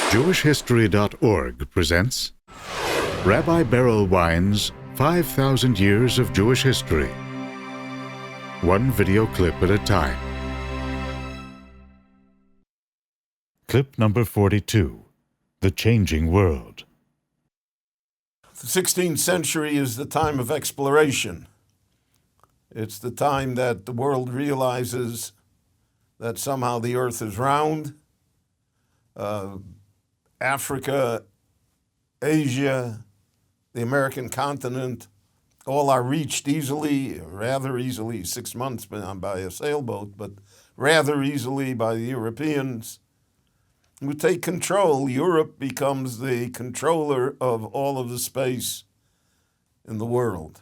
JewishHistory.org presents Rabbi Beryl Wine's 5,000 Years of Jewish History. One video clip at a time. Clip number 42, The Changing World. The 16th century is the time of exploration. It's the time that the world realizes that somehow the earth is round. Africa, Asia, the American continent, all are reached easily, rather easily, 6 months by a sailboat, but rather easily by the Europeans who take control. Europe becomes the controller of all of the space in the world.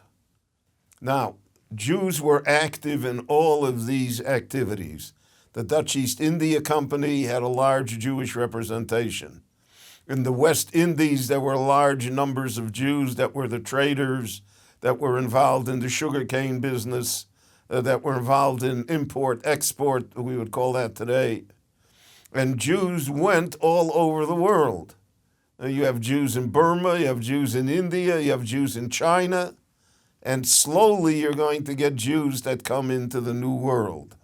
Now, Jews were active in all of these activities. The Dutch East India Company had a large Jewish representation. In the West Indies, there were large numbers of Jews that were the traders, that were involved in the sugarcane business, that were involved in import-export, we would call that today. And Jews went all over the world. You have Jews in Burma, you have Jews in India, you have Jews in China, and slowly you're going to get Jews that come into the New World.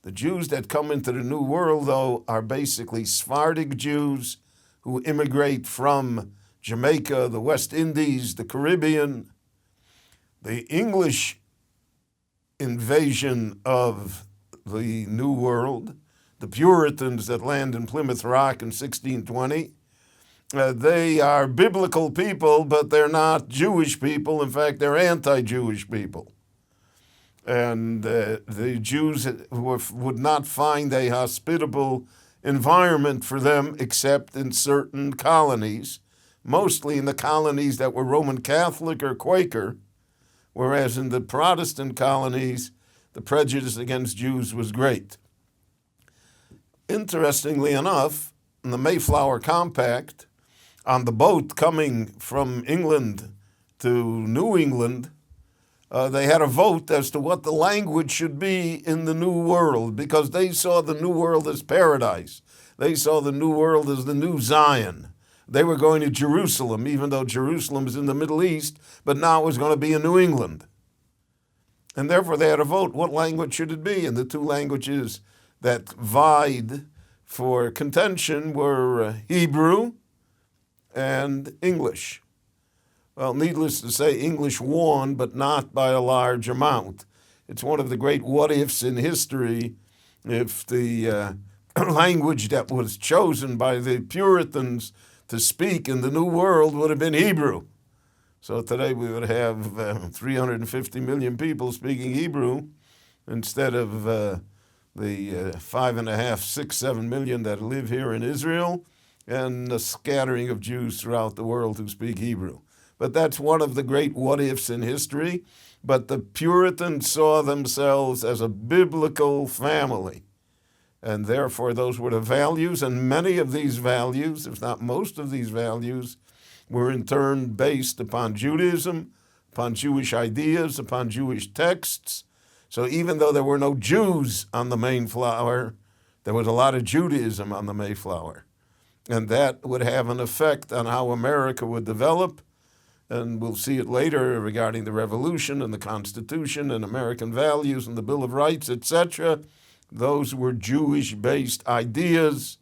The Jews that come into the New World, though, are basically Sephardic Jews who immigrate from Jamaica, the West Indies, the Caribbean. The English invasion of the New World, the Puritans that land in Plymouth Rock in 1620, they are biblical people, but they're not Jewish people. In fact, they're anti-Jewish people. And the Jews would not find a hospitable environment for them except in certain colonies, mostly in the colonies that were Roman Catholic or Quaker, whereas in the Protestant colonies, the prejudice against Jews was great. Interestingly enough, in the Mayflower Compact, on the boat coming from England to New England, they had a vote as to what the language should be in the New World, because they saw the New World as paradise. They saw the New World as the new Zion. They were going to Jerusalem, even though Jerusalem is in the Middle East, but now it was going to be in New England. And therefore they had a vote. What language should it be? And the two languages that vied for contention were Hebrew and English. Well, needless to say, English won, but not by a large amount. It's one of the great what-ifs in history if the language that was chosen by the Puritans to speak in the New World would have been Hebrew. So today we would have 350 million people speaking Hebrew instead of the 5.5, 6, 7 million that live here in Israel and a scattering of Jews throughout the world who speak Hebrew. But that's one of the great what-ifs in history. But the Puritans saw themselves as a biblical family. And therefore, those were the values. And many of these values, if not most of these values, were in turn based upon Judaism, upon Jewish ideas, upon Jewish texts. So even though there were no Jews on the Mayflower, there was a lot of Judaism on the Mayflower. And that would have an effect on how America would develop. And we'll see it later regarding the Revolution and the Constitution and American values and the Bill of Rights, etc. Those were Jewish-based ideas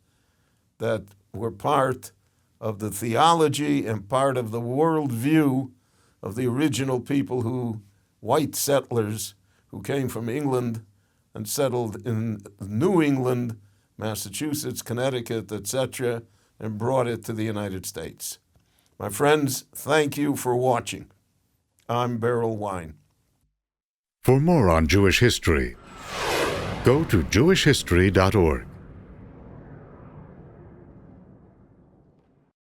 that were part of the theology and part of the worldview of the original people white settlers who came from England and settled in New England, Massachusetts, Connecticut, etc., and brought it to the United States. My friends, thank you for watching. I'm Beryl Wine. For more on Jewish history, go to JewishHistory.org.